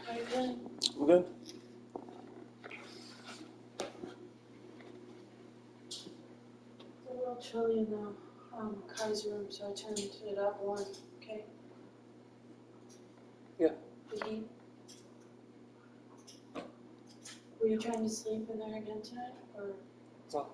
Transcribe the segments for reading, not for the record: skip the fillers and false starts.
Are you good? I'm good. It's a little chilly in the Kai's room, so I turned it up one. Okay. Yeah. The heat. Were you trying to sleep in there again tonight, or? No.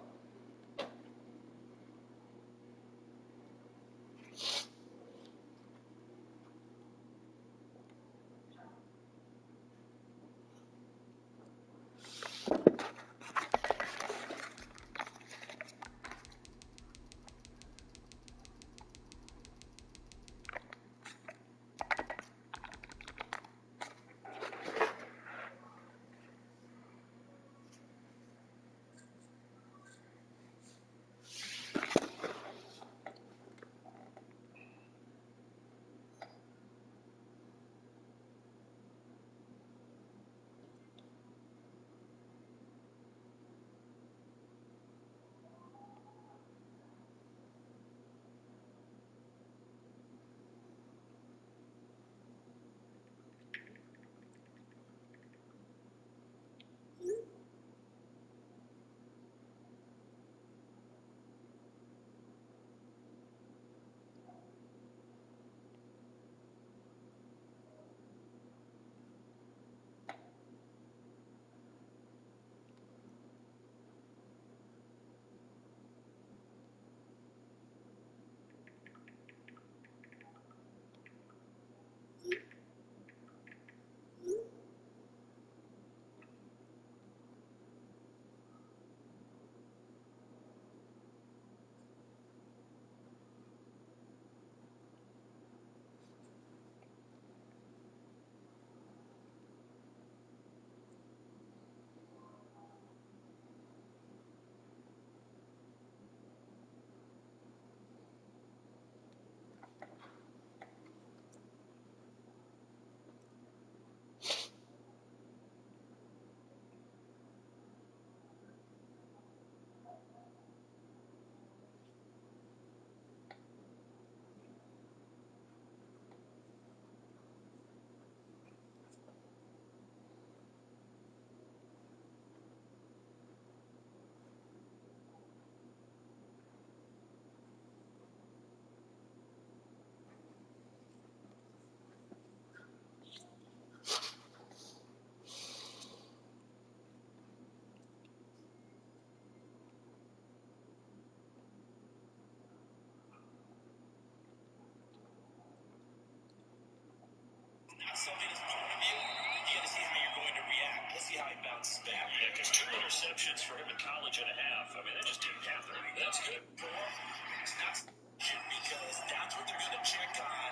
Something is part of you. You got to see how you're going to react. Let's see how he bounces back. Yeah, because 2 interceptions for him in college and a half. I mean, that just didn't happen. That's good. It's not because that's what they're going to check on.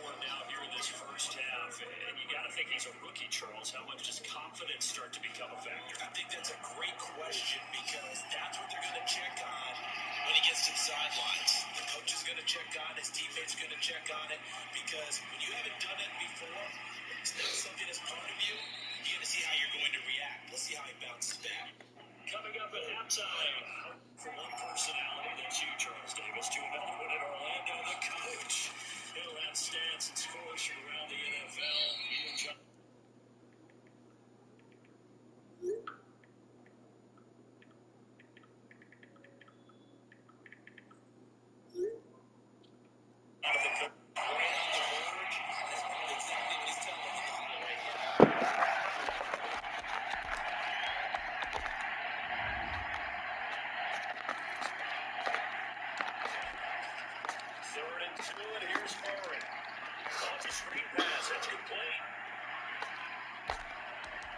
Or now here in this first half, and you got to think he's a rookie, Charles. How much does confidence start to become a factor? I think that's a great question because that's what they're going to check on when he gets to the sidelines. The coach is going to check on, his teammates going to check on it because when you haven't done it before, it's not something that's part of you. You got to see how you're going to react. Let's see how he bounces back. Coming up at halftime, from one personality, that's you, Charles Davis, to another one in Orlando, the coach. He'll have stats and scores from around the NFL. He and John. Out of the coach. Right on the verge. That's probably exactly what he's telling them on the highway. Third and 2, and here's Murray. Off the screen pass, that's complete.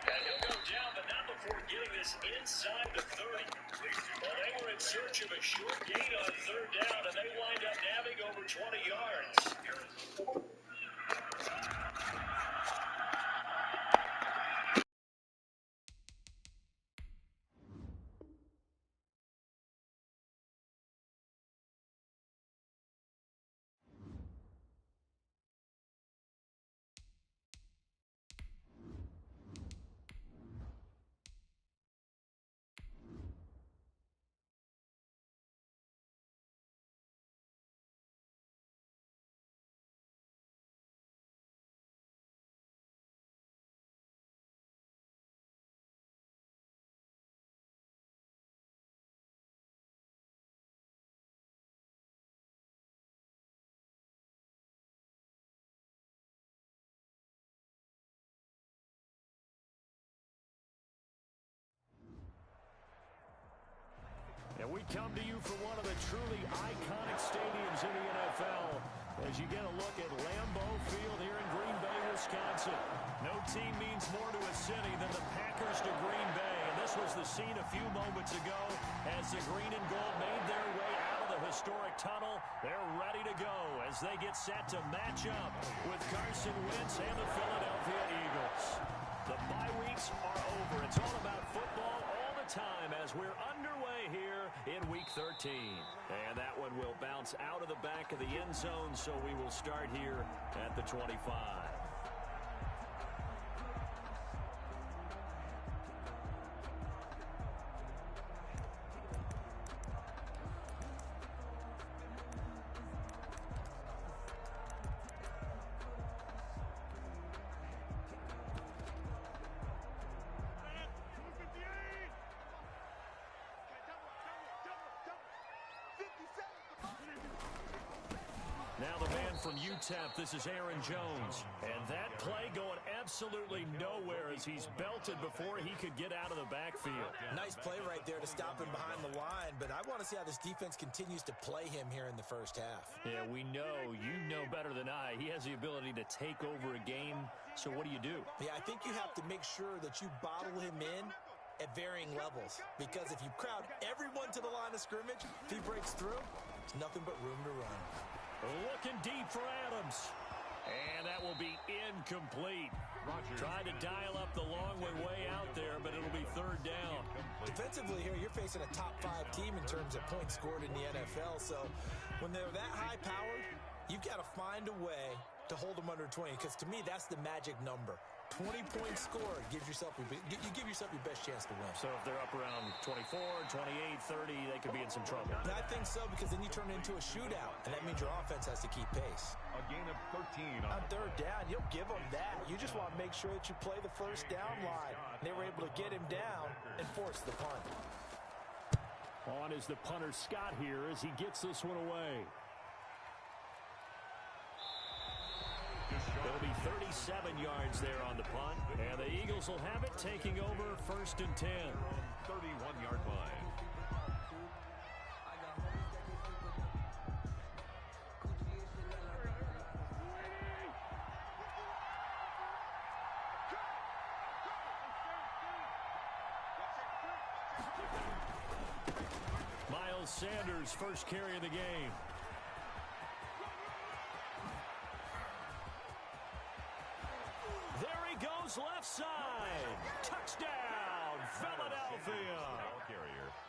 And he'll go down, but not before getting this inside the 30. Well, they were in search of a short gain on third down, and they wind up nabbing over 20 yards. come to you from one of the truly iconic stadiums in the NFL as you get a look at Lambeau Field here in Green Bay, Wisconsin. No team means more to a city than the Packers to Green Bay, and this was the scene a few moments ago as the green and gold made their way out of the historic tunnel. They're ready to go as they get set to match up with Carson Wentz and the Philadelphia Eagles. The bye weeks are over. It's all about football all the time as we're underway here in Week 13. And that one will bounce out of the back of the end zone, so we will start here at the 25. Now the man from UTEP, this is Aaron Jones. And that play going absolutely nowhere as he's belted before he could get out of the backfield. Nice play right there to stop him behind the line, but I want to see how this defense continues to play him here in the first half. Yeah, we know. You know better than I. He has the ability to take over a game, so what do you do? Yeah, I think you have to make sure that you bottle him in at varying levels, because if you crowd everyone to the line of scrimmage, if he breaks through, it's nothing but room to run. Looking deep for Adams. And that will be incomplete. Trying to dial up the long way out there, but it'll be third down. Defensively here, you're facing a top-5 team in terms of points scored in the NFL. So when they're that high-powered, you've got to find a way to hold them under 20, because to me, that's the magic number. 20 points scored gives yourself you give yourself your best chance to win. So if they're up around 24, 28, 30, they could be in some trouble. I think so, because then you turn it into a shootout, and that means your offense has to keep pace. A gain of 13 on third down. You'll give them that. You just want to make sure that you play the first down line. They were able to get him down and force the punt. On is the punter Scott here as he gets this one away. It'll be 37 yards there on the punt, and the Eagles will have it, taking over first and 10. 31-yard line. Miles Sanders, first carry of the game. Left side. Touchdown, Philadelphia.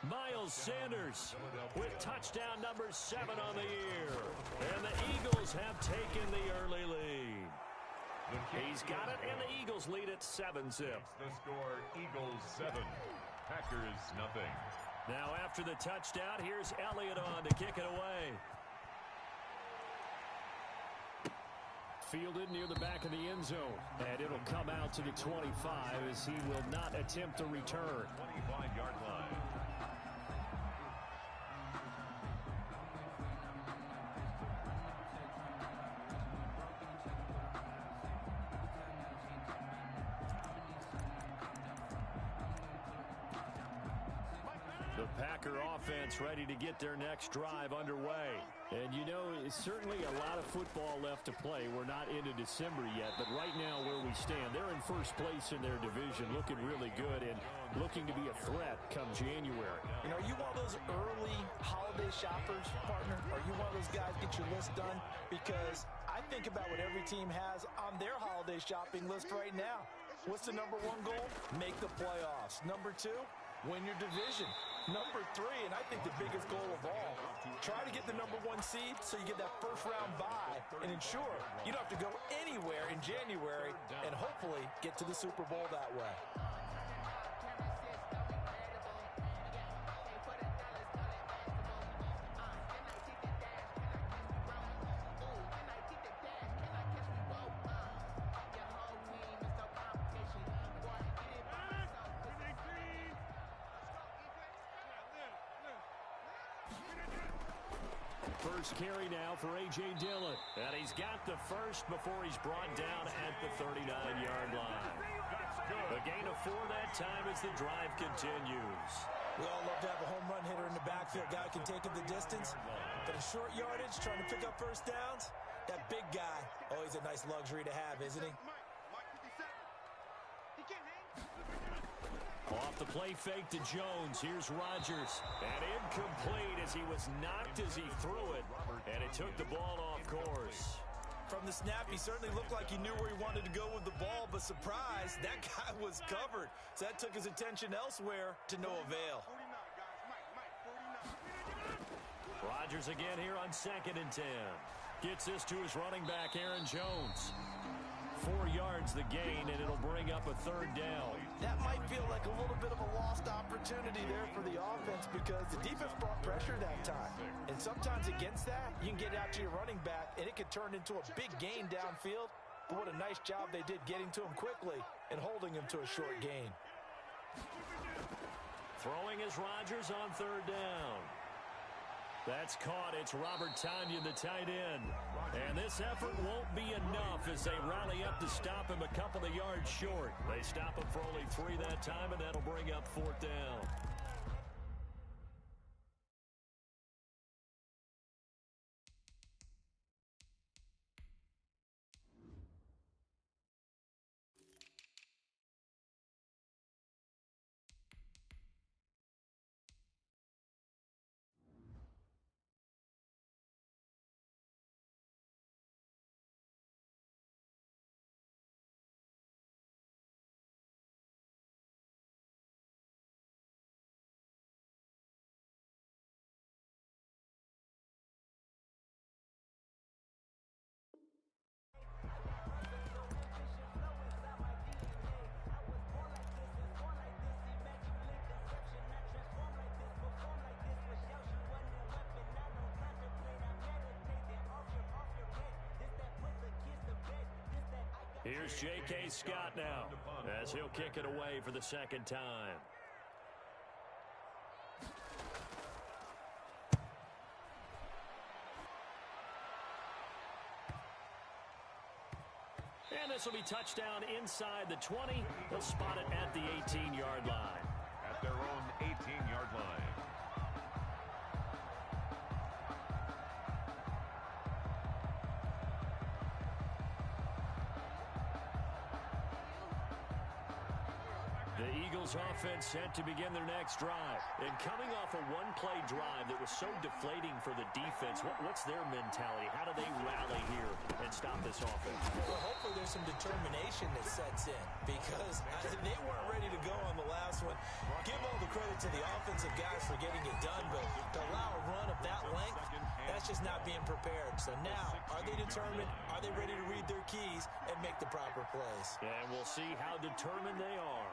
Miles Sanders with touchdown number 7 on the year. And the Eagles have taken the early lead. He's got it, and the Eagles lead at 7-zip. The score, Eagles 7, Packers nothing. Now after the touchdown, here's Elliott on to kick it away. Fielded near the back of the end zone. And it'll come out to the 25 as he will not attempt a return. 25-yard line. The Packer offense ready to get their next drive underway. And you know, it's certainly a lot of football left to play. We're not into December yet, but right now where we stand, they're in first place in their division, looking really good and looking to be a threat come January. You know, are you one of those early holiday shoppers, partner? Are you one of those guys get your list done? Because I think about what every team has on their holiday shopping list right now. What's the number 1 goal? Make the playoffs. Number 2, win your division. Number 3, and I think the biggest goal of all, try to get the number 1 seed so you get that first round bye and ensure you don't have to go anywhere in January and hopefully get to the Super Bowl that way. First carry now for A.J. Dillon. And he's got the first before he's brought down at the 39-yard line. A gain of 4 that time as the drive continues. We all love to have a home run hitter in the backfield. Guy can take it the distance. But in short yardage, trying to pick up first downs, that big guy, always a nice luxury to have, isn't he? Off the play fake to Jones. Here's Rodgers. And incomplete as he was knocked as he threw it. And it took the ball off course. From the snap, he certainly looked like he knew where he wanted to go with the ball, but surprise, that guy was covered. So that took his attention elsewhere to no avail. Rodgers again here on 2nd and 10. Gets this to his running back, Aaron Jones. 4 yards the gain, and it'll bring up a 3rd down. That might feel like a little bit of a lost opportunity there for the offense because the defense brought pressure that time. And sometimes against that, you can get out to your running back, and it could turn into a big gain downfield. But what a nice job they did getting to him quickly and holding him to a short gain. Throwing is Rodgers on 3rd down. That's caught. It's Robert Tonyan, the tight end. And this effort won't be enough as they rally up to stop him a couple of yards short. They stop him for only 3 that time, and that'll bring up 4th down. Here's J.K. Scott now as he'll kick it away for the 2nd time. And this will be touchdown inside the 20. They'll spot it at the 18-yard line. At their own 18-yard line. The Eagles offense set to begin their next drive. And coming off a one-play drive that was so deflating for the defense, what's their mentality? How do they rally here and stop this offense? Well, hopefully there's some determination that sets in because they weren't ready to go on the last one. Give all the credit to the offensive guys for getting it done, but to allow a run of that length, that's just not being prepared. So now, are they determined? Are they ready to read their keys and make the proper plays? And we'll see how determined they are.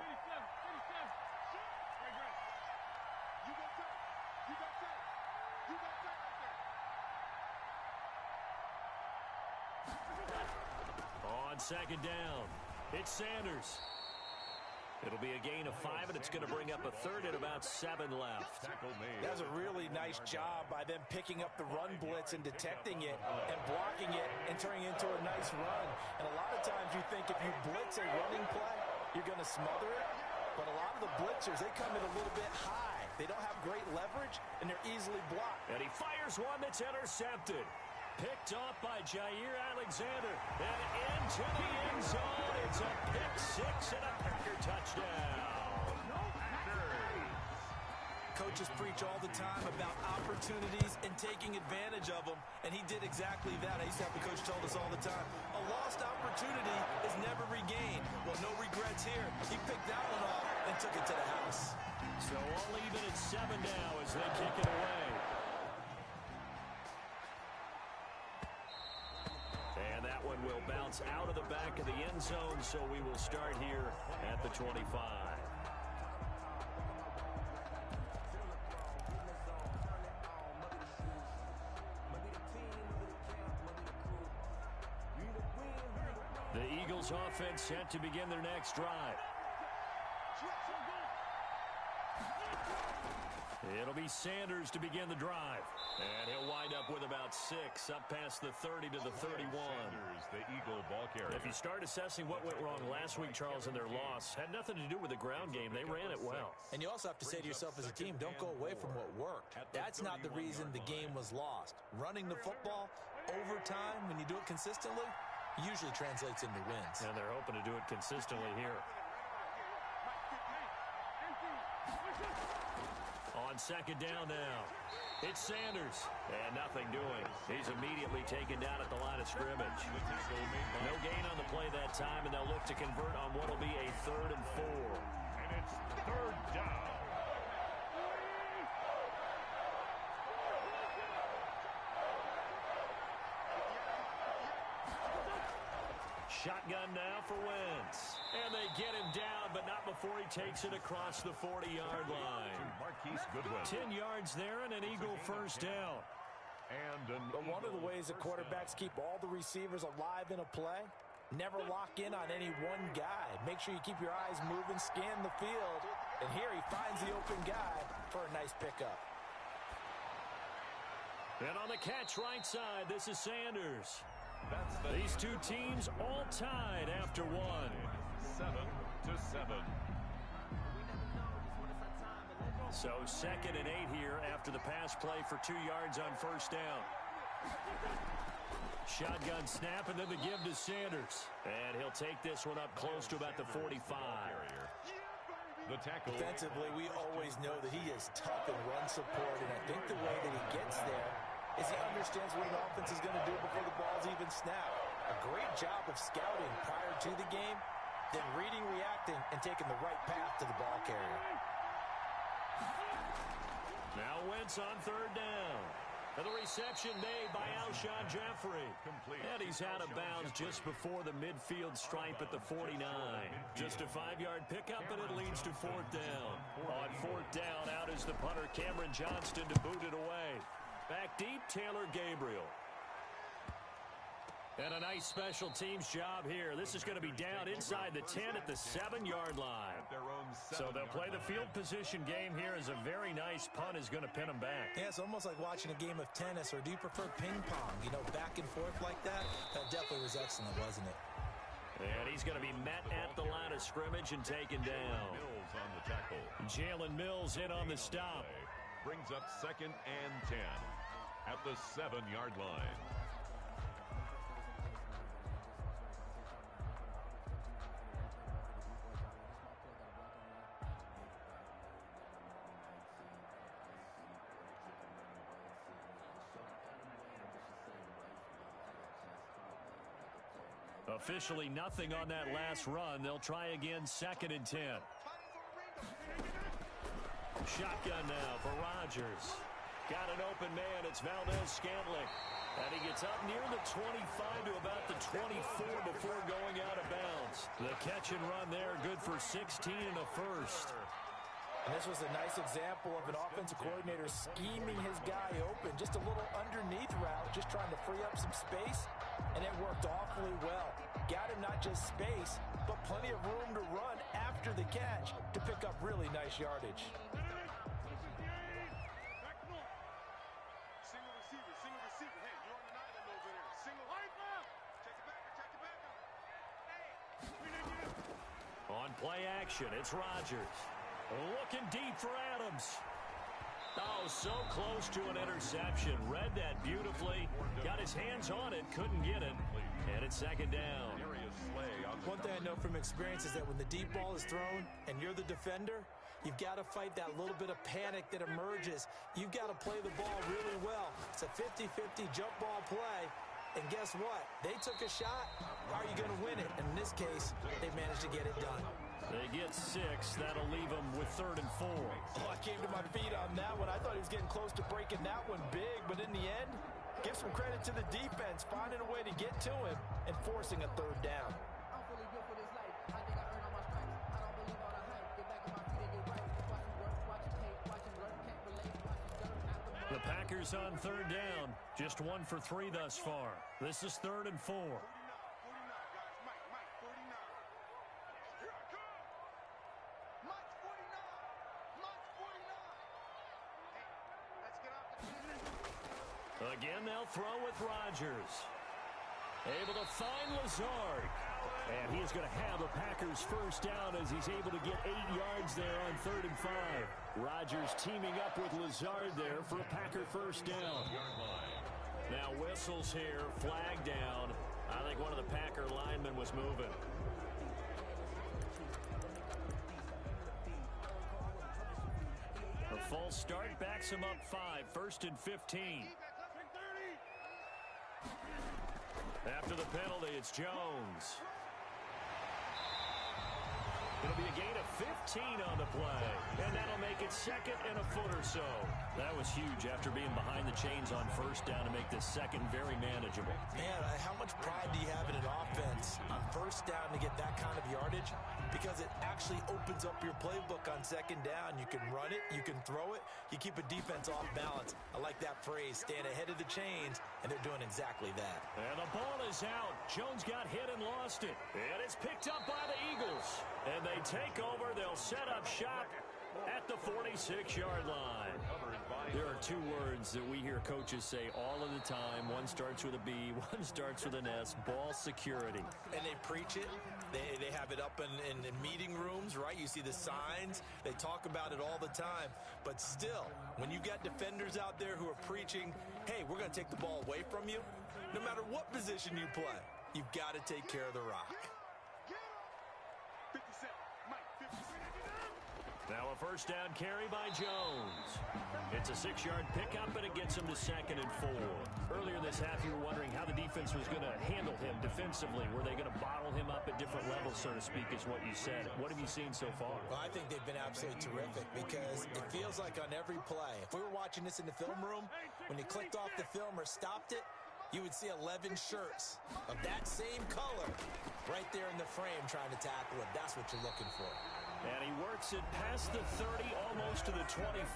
On 2nd down, it's Sanders. It'll be a gain of 5, and it's going to bring up a 3rd and about 7 left. That was a really nice job by them picking up the run blitz and detecting it and blocking it and turning it into a nice run. And a lot of times you think if you blitz a running play, you're going to smother it. But a lot of the blitzers, they come in a little bit high. They don't have great leverage, and they're easily blocked. And he fires one that's intercepted. Picked off by Jair Alexander. And into the end zone. It's a pick 6 and a Packer touchdown. Coaches preach all the time about opportunities and taking advantage of them, and he did exactly that. I used to have the coach told us all the time, a lost opportunity is never regained. Well, no regrets here. He picked that one off and took it to the house. So all even at 7 now as they kick it away. And that one will bounce out of the back of the end zone, so we will start here at the 25. The Eagles offense set to begin their next drive. It'll be Sanders to begin the drive. And he'll wind up with about 6, up past the 30 to the 31. Sanders, the Eagle ball carrier. If you start assessing what went wrong last week, Charles, in their loss, had nothing to do with the ground game. They ran it well. And you also have to say to yourself as a team, don't go away from what worked. That's not the reason the game was lost. Running the football over time, when you do it consistently, usually translates into wins. And they're hoping to do it consistently here. On second down now, it's Sanders, and nothing doing. He's immediately taken down at the line of scrimmage. No gain on the play that time, and they'll look to convert on what will be a 3rd and 4. And it's 3rd down. Shotgun now for Wentz. And they get him down, but not before he takes it across the 40-yard line. 10 yards there and an Eagle first down. But one of the ways that quarterbacks keep all the receivers alive in a play, never lock in on any one guy. Make sure you keep your eyes moving, scan the field. And here he finds the open guy for a nice pickup. And on the catch right side, this is Sanders. These two teams all tied after one. 7-7. So 2nd and 8 here after the pass play for 2 yards on first down. Shotgun snap and then the give to Sanders. And he'll take this one up close to about the 45. The tackle. Defensively, we always know that he is tough in run support, and I think the way that he gets there is he understands what an offense is going to do before the ball's even snapped. A great job of scouting prior to the game, then reading, reacting, and taking the right path to the ball carrier. Now Wentz on 3rd down. And the reception made by Alshon Jeffrey. And he's out of bounds just before the midfield stripe at the 49. Just a 5-yard pickup, and it leads to 4th down. On 4th down, out is the punter, Cameron Johnston, to boot it away. Back deep, Taylor Gabriel. And a nice special teams job here. This is going to be down inside the 10 at the 7-yard line. So they'll play the field position game here as a very nice punt is going to pin them back. Yeah, it's almost like watching a game of tennis, or do you prefer ping pong? You know, back and forth like that? That definitely was excellent, wasn't it? And he's going to be met at the line of scrimmage and taken down. Mills on the tackle. Jalen Mills in on the stop. Brings up 2nd and 10 at the 7-yard line. Officially nothing on that last run. They'll try again 2nd and 10. Shotgun now for Rodgers. Got an open man. It's Valdez-Scantling. And he gets up near the 25 to about the 24 before going out of bounds. The catch and run there, good for 16 and a first. And this was a nice example of an offensive coordinator scheming his guy open. Just a little underneath route, just trying to free up some space. And it worked awfully well. Got him not just space, but plenty of room to run after the catch to pick up really nice yardage. On play action, it's Rodgers. Looking deep for Adams. Oh, so close to an interception. Read that beautifully. Got his hands on it, couldn't get it. And it's 2nd down. One thing I know from experience is that when the deep ball is thrown and you're the defender, you've got to fight that little bit of panic that emerges. You've got to play the ball really well. It's a 50-50 jump ball play. And guess what? They took a shot. Are you going to win it? And in this case, they managed to get it done. They get 6. That'll leave them with 3rd and 4. Oh, I came to my feet on that one. I thought he was getting close to breaking that one big. But in the end, give some credit to the defense, finding a way to get to him and forcing a 3rd down. The Packers on 3rd down. Just 1 for 3 thus far. This is 3rd and 4. Again, they'll throw with Rodgers. Able to find Lazard. And he is going to have the Packers first down as he's able to get 8 yards there on 3rd and 5. Rodgers teaming up with Lazard there for a Packer first down. Now whistles here, flag down. I think one of the Packer linemen was moving. A false start backs him up 5, 1st and 15. After the penalty, it's Jones. It'll be a gain of 15 on the play, and that'll make it 2nd and a foot or so. That was huge after being behind the chains on 1st down to make this 2nd very manageable. Man, how much pride do you have in an offense on 1st down to get that kind of yardage? Because it actually opens up your playbook on 2nd down. You can run it, you can throw it, you keep a defense off balance. I like that phrase, stand ahead of the chains, and they're doing exactly that. And the ball is out. Jones got hit and lost it. And it's picked up by the Eagles. And they take over. They'll set up shop at the 46-yard line. There are 2 words that we hear coaches say all of the time. One starts with a B, one starts with an S, ball security. And they preach it. They have it up in meeting rooms, right? You see the signs. They talk about it all the time. But still, when you got defenders out there who are preaching, hey, we're going to take the ball away from you, no matter what position you play, you've got to take care of the rock. Now a first down carry by Jones. It's a 6-yard pickup, and it gets him to 2nd and 4. Earlier this half, you were wondering how the defense was going to handle him defensively. Were they going to bottle him up at different levels, so to speak, is what you said. What have you seen so far? Well, I think they've been absolutely terrific because it feels like on every play, if we were watching this in the film room, when you clicked off the film or stopped it, you would see 11 shirts of that same color right there in the frame trying to tackle it. That's what you're looking for. And he works it past the 30, almost to the 25.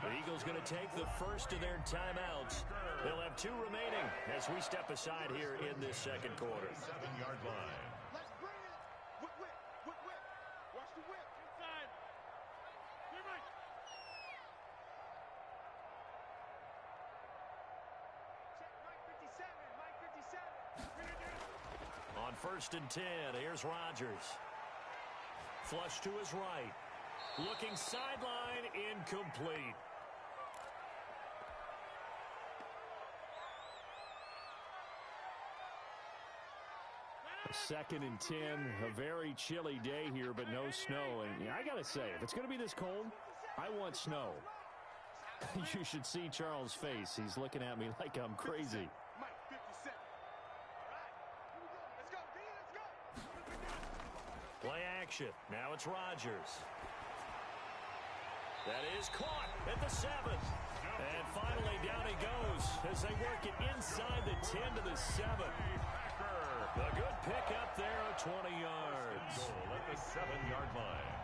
The Eagles going to take the first of their timeouts. They'll have 2 remaining as we step aside here in this 2nd quarter. 7-yard line. Let's bring it. Whip. Watch the whip. Inside. Here, Mike. Check Mike 57. On 1st and 10, here's Rodgers. Flush to his right. Looking sideline, incomplete. Second and 10, a very chilly day here, but no snow. And I got to say, if it's going to be this cold, I want snow. You should see Charles' face. He's looking at me like I'm crazy. Mike 57. All right. Let's go, D. Let's go. Play action. Now it's Rodgers. That is caught at the 7. And finally down he goes as they work it inside the 10 to the 7. A good pickup there of 20 yards. Goal at the 7-yard line.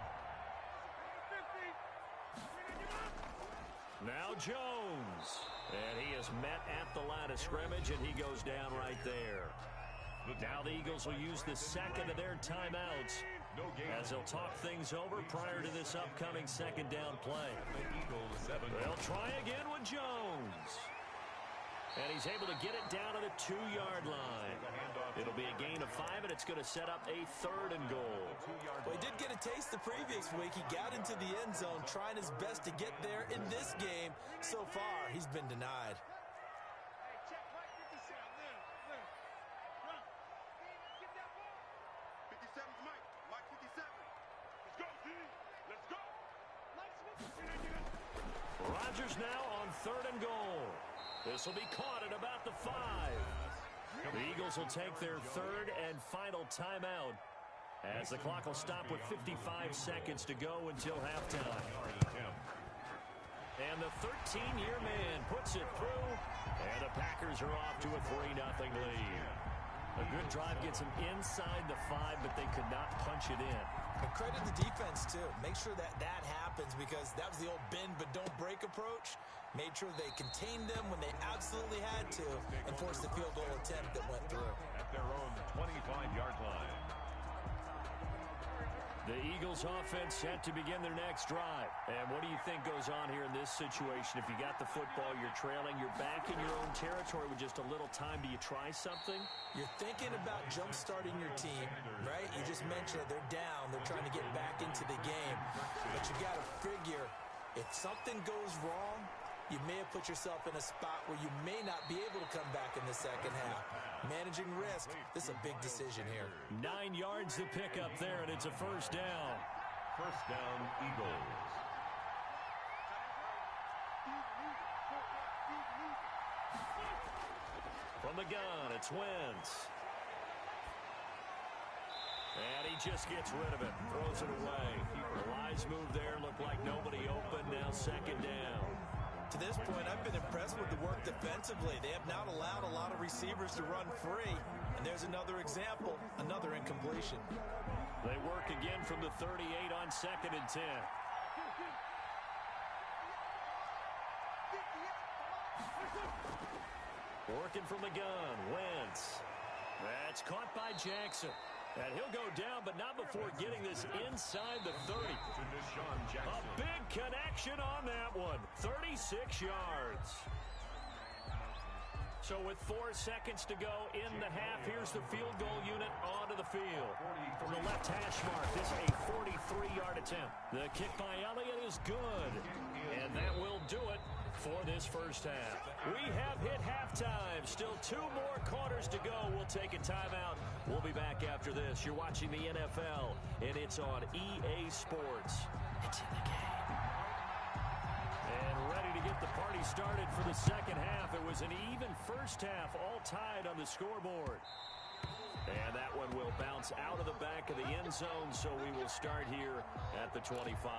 Now Jones. And he is met at the line of scrimmage, and he goes down right there. Now the Eagles will use the 2nd of their timeouts as they'll talk things over prior to this upcoming 2nd down play. They'll try again with Jones. And he's able to get it down to the 2-yard line. It'll be a gain of 5, and it's going to set up a 3rd and goal. Well, he did get a taste the previous week. He got into the end zone, trying his best to get there in this game. So far, he's been denied. Hey, check Mike 57. Look. Run. Get that ball. 57's Mike. Mike 57. Let's go, D. Let's go. Rodgers now on 3rd and goal. This will be caught at about the 5. The Eagles will take their 3rd and final timeout as the clock will stop with 55 seconds to go until halftime. And the 13-year man puts it through, and the Packers are off to a 3-0 lead. A good drive gets them inside the 5, but they could not punch it in. And credit the defense, too. Make sure that happens because that was the old bend but don't break approach. Made sure they contained them when they absolutely had to and forced the field goal attempt that went through. At their own 25-yard line. The Eagles offense set to begin their next drive. And what do you think goes on here in this situation? If you got the football, you're trailing, you're back in your own territory with just a little time. Do you try something? You're thinking about jump-starting your team, right? You just mentioned it. They're down. They're trying to get back into the game. But you got to figure, if something goes wrong, you may have put yourself in a spot where you may not be able to come back in the second half. Managing risk, this is a big decision here. 9 yards to pick up there, and it's a first down. First down, Eagles. From the gun, it's Wentz. And he just gets rid of it, throws it away. The wise move there, looked like nobody open, now second down. To this point, I've been impressed with the work defensively. They have not allowed a lot of receivers to run free. And there's another example, another incompletion. They work again from the 38 on 2nd and 10. Working from the gun, Wentz. That's caught by Jackson. And he'll go down, but not before getting this inside the 30. A big connection on that one. 36 yards. So with 4 seconds to go in the half, here's the field goal unit onto the field. From the left hash mark, this is a 43-yard attempt. The kick by Elliott is good. And that will do it for this first half. We have hit halftime. Still 2 more quarters to go. We'll take a timeout. We'll be back after this. You're watching the NFL, and it's on EA Sports. It's in the game. And ready to get the party started for the second half. It was an even first half, all tied on the scoreboard. And that one will bounce out of the back of the end zone, so we will start here at the 25.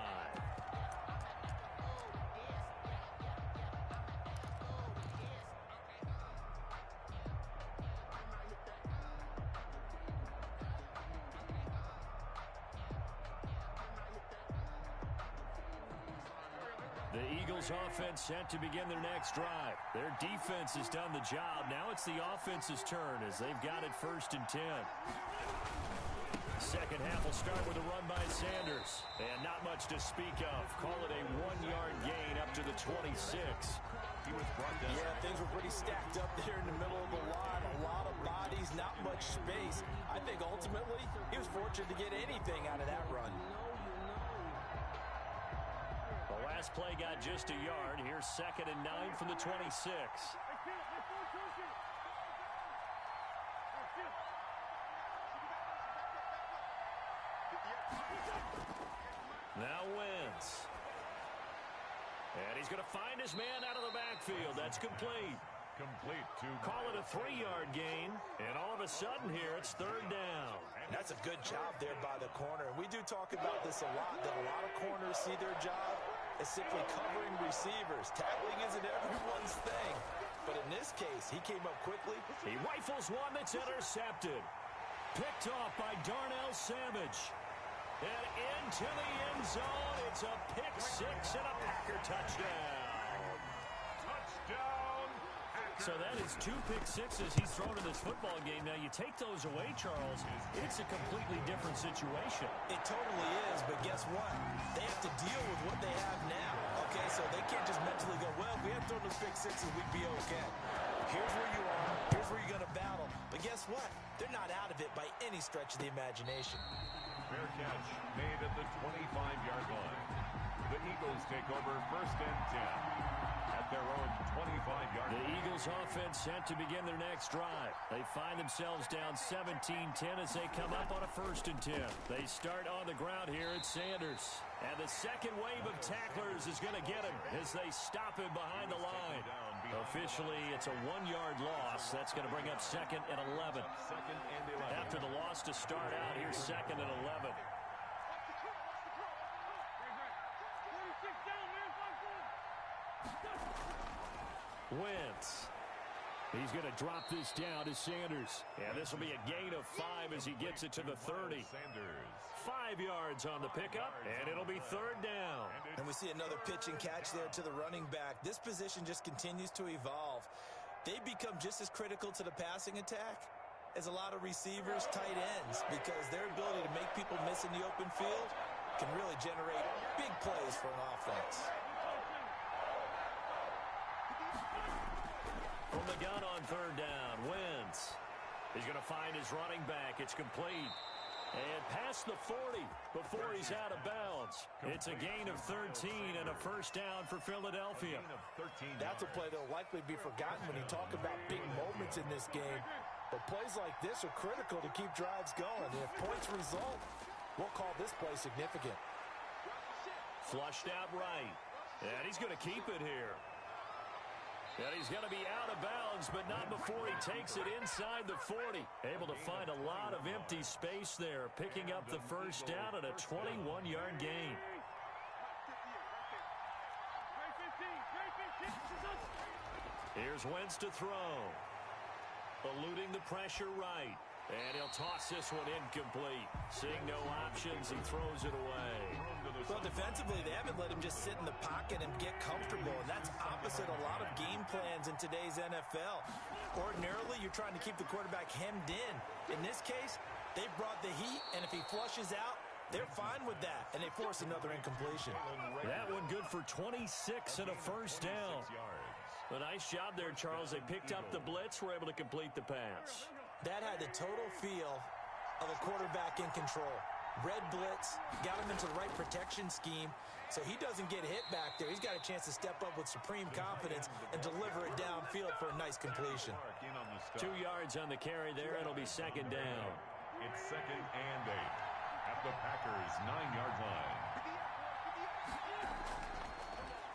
The Eagles offense set to begin their next drive. Their defense has done the job. Now it's the offense's turn as they've got it 1st and 10. Second half will start with a run by Sanders. And not much to speak of. Call it a 1-yard gain up to the 26. He was brought down. Yeah, things were pretty stacked up there in the middle of the line. A lot of bodies, not much space. I think ultimately he was fortunate to get anything out of that run. The last play got just a yard. Here's 2nd and 9 from the 26. Now Wentz. And he's going to find his man out of the backfield. That's complete. Complete to Call it a 3-yard gain. And all of a sudden here, it's 3rd down. That's a good job there by the corner. We do talk about this a lot, that a lot of corners see their job as simply covering receivers. Tackling isn't everyone's thing. But in this case, he came up quickly. He rifles one that's intercepted. Picked off by Darnell Savage. And into the end zone, it's a pick 6 and a Packer touchdown. touchdown. So that is 2 pick sixes he's thrown in this football game. Now you take those away, Charles, it's a completely different situation. It totally is, but guess what? They have to deal with what they have now. Okay, so they can't just mentally go, well, if we had thrown those pick sixes, we'd be okay. Here's where you are. Here's where you're going to battle. But guess what? They're not out of it by any stretch of the imagination. Fair catch made at the 25-yard line. The Eagles take over 1st and 10 at their own 25-yard line. The Eagles offense set to begin their next drive. They find themselves down 17-10 as they come up on a 1st and 10. They start on the ground here at Sanders. And the second wave of tacklers is going to get him as they stop him behind the line. Officially, it's a 1-yard loss. That's going to bring up 2nd and 11. After the loss to start out, here's 2nd and 11. Wentz. He's going to drop this down to Sanders. And this will be a gain of 5 as he gets it to the 30. 5 yards on the pickup, and it'll be 3rd down. And we see another pitch and catch there to the running back. This position just continues to evolve. They become just as critical to the passing attack is a lot of receivers, tight ends, because their ability to make people miss in the open field can really generate big plays for an offense. From the gun on third down, Wentz. He's going to find his running back. It's complete. And past the 40 before he's out of bounds. It's a gain of 13 and a first down for Philadelphia. That's a play that will likely be forgotten when you talk about big moments in this game. But plays like this are critical to keep drives going. And if points result, we'll call this play significant. Flushed out right. And he's going to keep it here. And he's going to be out of bounds, but not before he takes it inside the 40. Able to find a lot of empty space there, picking up the first down at a 21-yard gain. Here's Wentz to throw. Eluding the pressure right. And he'll toss this one incomplete. Seeing no options, he throws it away. Well, defensively, they haven't let him just sit in the pocket and get comfortable, and that's opposite a lot of game plans in today's NFL. Ordinarily, you're trying to keep the quarterback hemmed in. In this case, they brought the heat, and if he flushes out, they're fine with that, and they force another incompletion. That one good for 26 and a first down. A nice job there, Charles. They picked up the blitz, were able to complete the pass. That had the total feel of a quarterback in control. Red blitz, got him into the right protection scheme, so he doesn't get hit back there. He's got a chance to step up with supreme confidence and deliver it downfield for a nice completion. 2 yards on the carry there. It'll be second down. It's 2nd and 8 at the Packers' 9-yard line.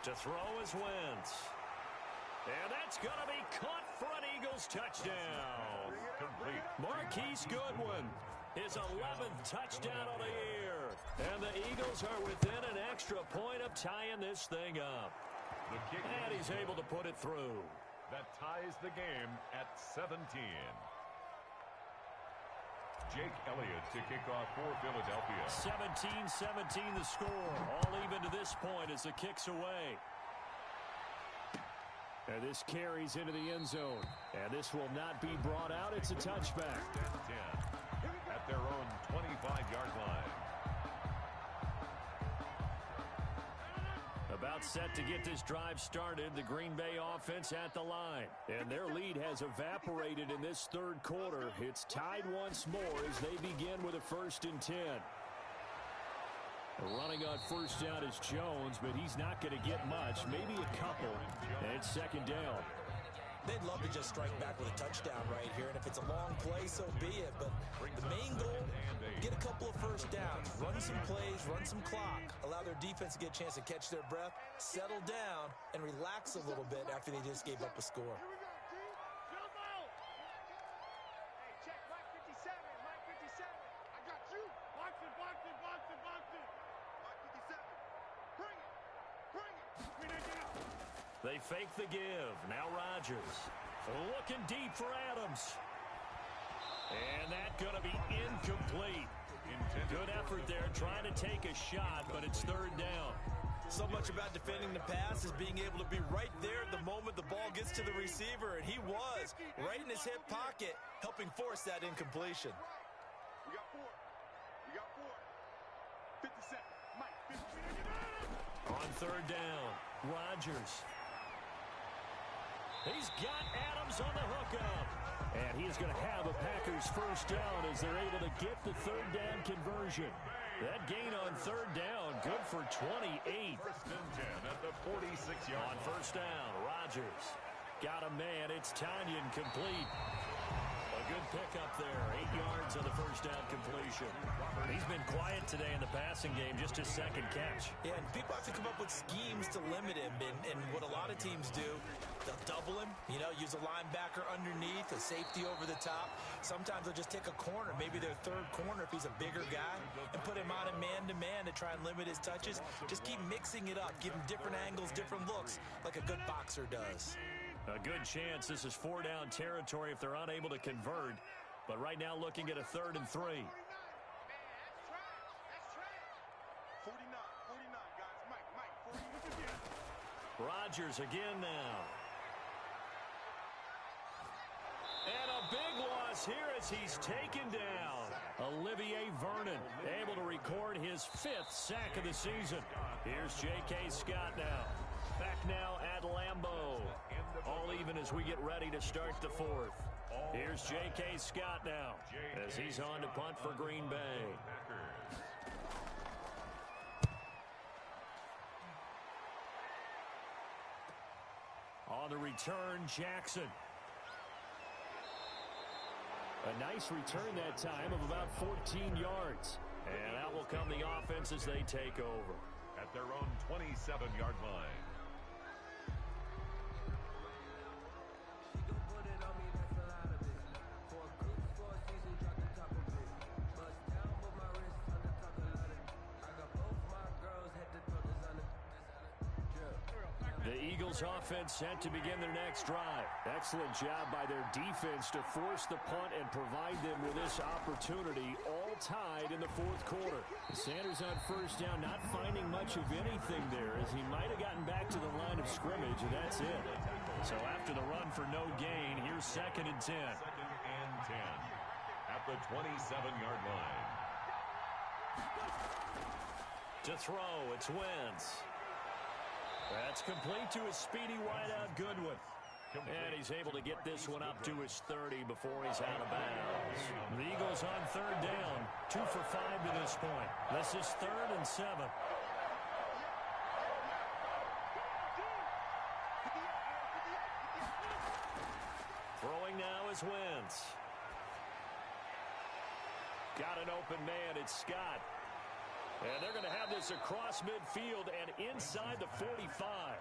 To throw is Wentz. And that's going to be caught for an Eagles touchdown. Complete. Marquise Goodwin, his 11th touchdown of the year. And the Eagles are within an extra point of tying this thing up. And he's able to put it through. That ties the game at 17. Jake Elliott to kick off for Philadelphia. 17-17 the score. All even to this point as the kick's away. And this carries into the end zone. And this will not be brought out. It's a touchback. 10 at their own 25-yard line. About set to get this drive started. The Green Bay offense at the line. And their lead has evaporated in this third quarter. It's tied once more as they begin with a 1st and 10. Running on first down is Jones, but he's not going to get much. Maybe a couple. And it's second down. They'd love to just strike back with a touchdown right here, and if it's a long play, so be it. But the main goal, get a couple of first downs, run some plays, run some clock, allow their defense to get a chance to catch their breath, settle down, and relax a little bit after they just gave up a score. They fake the give. Now Rodgers. Looking deep for Adams. And that's going to be incomplete. Good effort there trying to take a shot, but it's third down. So much about defending the pass is being able to be right there at the moment the ball gets to the receiver, and he was right in his hip pocket, helping force that incompletion. We got 4. We got 4. 50 seconds. Mike, 50 seconds. On third down, Rodgers. He's got Adams on the hookup. And he's going to have a Packers first down as they're able to get the third down conversion. That gain on third down, good for 28. 1st and 10 at the 46-yard line. On first down, Rodgers. Got a man. It's Tanyan complete. A good pickup there. 8 yards on the first down completion. He's been quiet today in the passing game, just his second catch. Yeah, and people have to come up with schemes to limit him. And what a lot of teams do, they'll double him, use a linebacker underneath, a safety over the top. Sometimes they'll just take a corner, maybe their third corner if he's a bigger guy, and put him out of man-to-man to try and limit his touches. Just keep mixing it up, give him different angles, different looks, like a good boxer does. A good chance this is 4-down territory if they're unable to convert. But right now looking at a 3rd and 3. 49, guys. Mike, 40. Rodgers again now. And a big one us here as he's taken down. Olivier Vernon able to record his 5th sack of the season. Here's J.K. Scott now. Back now at Lambeau. All even as we get ready to start the 4th. Here's J.K. Scott now as he's on to punt for Green Bay. On the return, Jackson. A nice return that time of about 14 yards. And out will come the offense as they take over. At their own 27-yard line. The Eagles offense set to begin their next drive. Excellent job by their defense to force the punt and provide them with this opportunity, all tied in the 4th quarter. Sanders on first down, not finding much of anything there as he might have gotten back to the line of scrimmage, and that's it. So after the run for no gain, here's 2nd and 10. 2nd and 10 at the 27-yard line. To throw, it's Wentz. That's complete to his speedy wideout Goodwin. And he's able to get this one up to his 30 before he's out of bounds. The Eagles on 3rd down, 2 for 5 to this point. This is 3rd and 7. Throwing now is Wentz. Got an open man, it's Scott. And they're going to have this across midfield and inside the 45.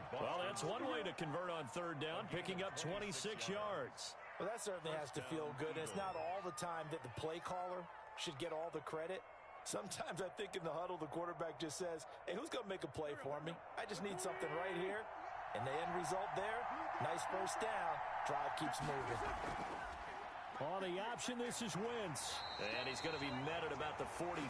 Well, that's one way to convert on 3rd down, picking up 26 yards. Well, that certainly has to feel good. It's not all the time that the play caller should get all the credit. Sometimes I think in the huddle, the quarterback just says, hey, who's going to make a play for me? I just need something right here. And the end result there, nice first down. Drive keeps moving. On the option, this is Wentz. And he's going to be met at about the 43.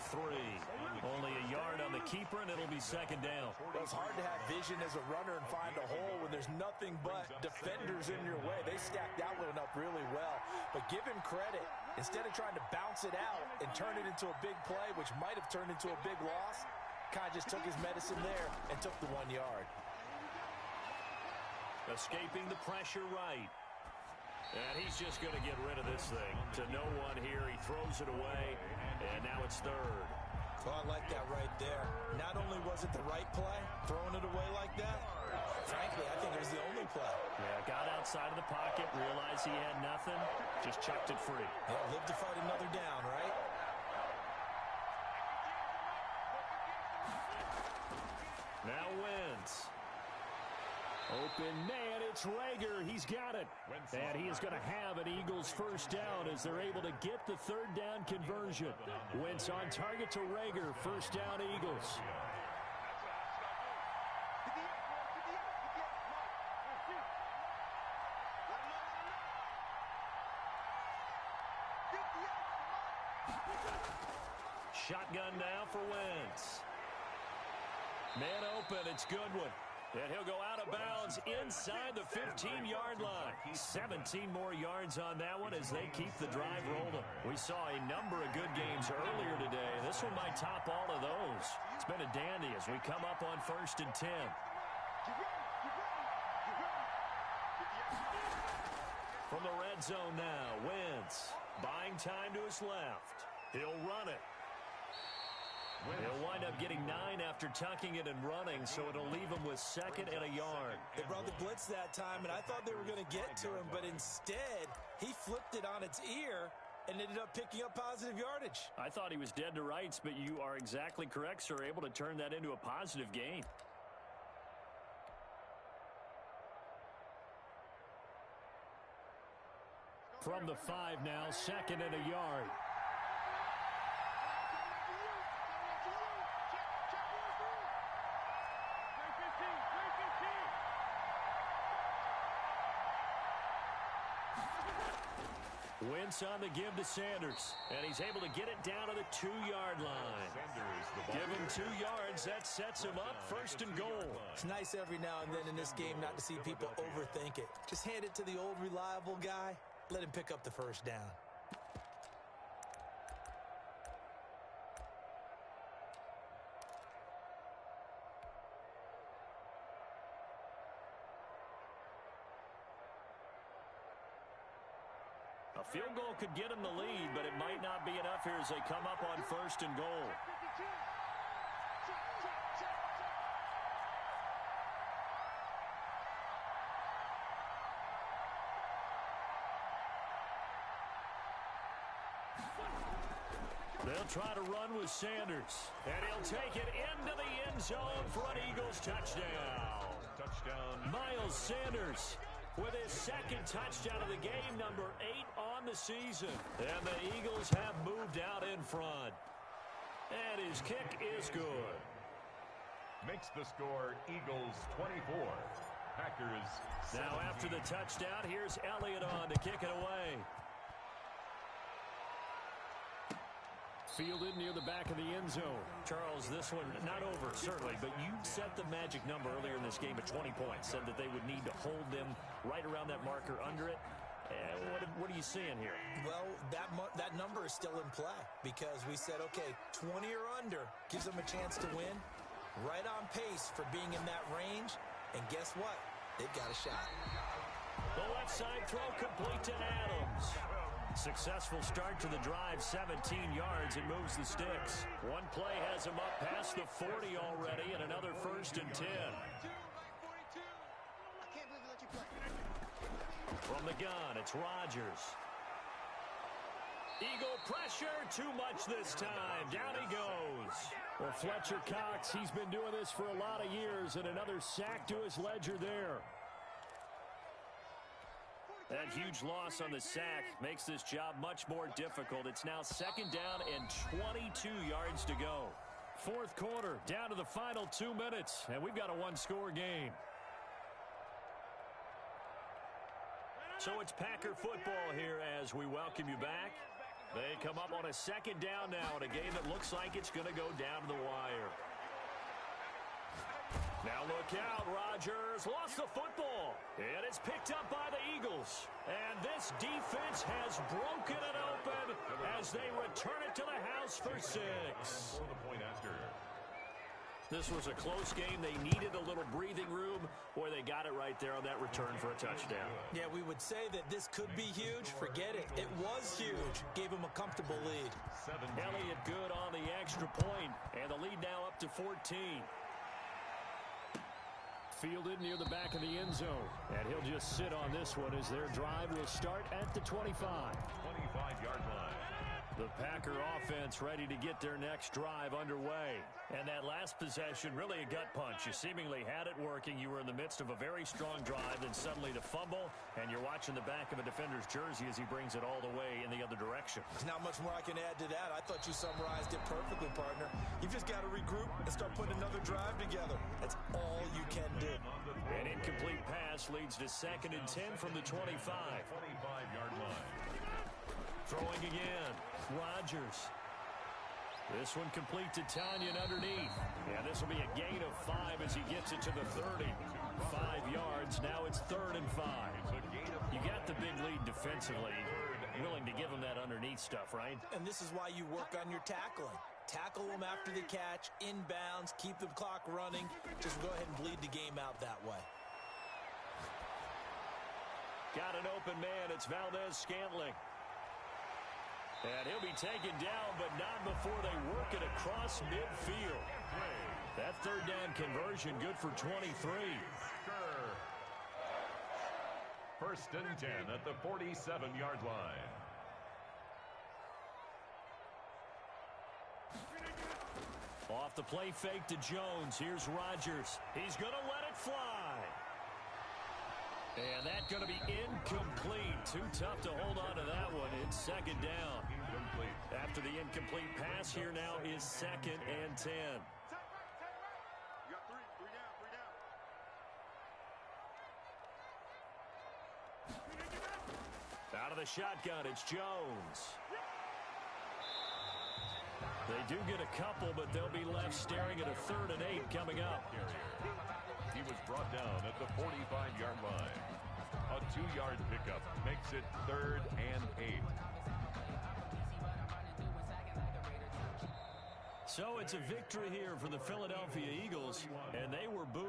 Only a yard on the keeper, and it'll be 2nd down. Well, it's hard to have vision as a runner and find a hole when there's nothing but defenders in your way. They stacked that one up really well. But give him credit. Instead of trying to bounce it out and turn it into a big play, which might have turned into a big loss, kind of just took his medicine there and took the 1 yard. Escaping the pressure right. And he's just going to get rid of this thing to no one here. He throws it away, and now it's 3rd. Well, I like that right there. Not only was it the right play, throwing it away like that, frankly, I think it was the only play. Yeah, got outside of the pocket, realized he had nothing, just chucked it free. Yeah, live to fight another down, right? Now Wentz. Open man, it's Rager. He's got it. And he is going to have an Eagles first down as they're able to get the 3rd down conversion. Wentz on target to Rager. First down, Eagles. Shotgun now for Wentz. Man open, it's Goodwin. And he'll go out of bounds inside the 15-yard line. 17 more yards on that one as they keep the drive rolling. We saw a number of good games earlier today. This one might top all of those. It's been a dandy as we come up on 1st and 10. From the red zone now, Wentz buying time to his left. He'll run it. He'll wind up getting 9 after tucking it and running, so it'll leave him with 2nd and a yard. They brought the blitz that time, and I thought they were going to get to him, but instead, he flipped it on its ear and ended up picking up positive yardage. I thought he was dead to rights, but you are exactly correct, sir, able to turn that into a positive gain. From the 5 now, 2nd and a yard. Wentz on the give to Sanders, and he's able to get it down to the 2-yard line. Give him 2 yards. That sets him up 1st and goal. It's nice every now and then in this game not to see people overthink it. Just hand it to the old reliable guy, let him pick up the first down. A field goal could get them the lead, but it might not be enough here as they come up on 1st and goal. They'll try to run with Sanders, and he'll take it into the end zone for an Eagles touchdown. Touchdown. Miles Sanders with his second touchdown of the game, number 8 on the season. And the Eagles have moved out in front. And his kick is good. Makes the score Eagles 24. Packers 17. Now after the touchdown, here's Elliott on to kick it away. Fielded near the back of the end zone. Charles, this one not over, certainly, but you set the magic number earlier in this game at 20 points. Said that they would need to hold them right around that marker under it. What are you seeing here? Well, that number is still in play because we said, okay, 20 or under gives them a chance to win. Right on pace for being in that range. And guess what? They've got a shot. The left side throw complete to Adams. Successful start to the drive, 17 yards, and moves the sticks. One play has him up past the 40 already, and another 1st and 10. From the gun, it's Rodgers. Eagle pressure, too much this time. Down he goes. Well, Fletcher Cox, he's been doing this for a lot of years, and another sack to his ledger there. That huge loss on the sack makes this job much more difficult. It's now 2nd down and 22 yards to go. 4th quarter, down to the final 2 minutes, and we've got a one-score game. So it's Packer football here as we welcome you back. They come up on a 2nd down now in a game that looks like it's going to go down to the wire. Now look out, Rodgers lost the football, and it's picked up by the Eagles. And this defense has broken it open as they return it to the house for 6. For the point after. This was a close game. They needed a little breathing room. Boy, they got it right there on that return for a touchdown. Yeah, we would say that this could be huge. Forget it. It was huge. Gave him a comfortable lead. 17. Elliott good on the extra point, and the lead now up to 14. Fielded near the back of the end zone. And he'll just sit on this one as their drive will start at the 25. 25-yard line. The Packer offense ready to get their next drive underway. And that last possession, really a gut punch. You seemingly had it working. You were in the midst of a very strong drive, then suddenly the fumble, and you're watching the back of a defender's jersey as he brings it all the way in the other direction. There's not much more I can add to that. I thought you summarized it perfectly, partner. You've just got to regroup and start putting another drive together. That's all you can do. An incomplete pass leads to 2nd and 10 from the 25. 25-yard line. Throwing again, Rodgers. This one complete to Tanyan underneath. Yeah, this will be a gain of 5 as he gets it to the 30. 5 yards, now it's 3rd and 5. You got the big lead defensively. Willing to give him that underneath stuff, right? And this is why you work on your tackling. Tackle them after the catch, inbounds, keep the clock running. Just go ahead and bleed the game out that way. Got an open man, it's Valdez-Scantling. And he'll be taken down, but not before they work it across midfield. That 3rd down conversion good for 23. 1st and 10 at the 47-yard line. Off the play fake to Jones. Here's Rodgers. He's going to let it fly. And that's going to be incomplete. Too tough to hold on to that one. It's 2nd down. Incomplete. After the incomplete pass, here now is 2nd and 10. You got three down. Out of the shotgun, it's Jones. They do get a couple, but they'll be left staring at a 3rd and 8 coming up. He was brought down at the 45-yard line. A 2-yard pickup makes it 3rd and 8. So it's a victory here for the Philadelphia Eagles, and they were booed.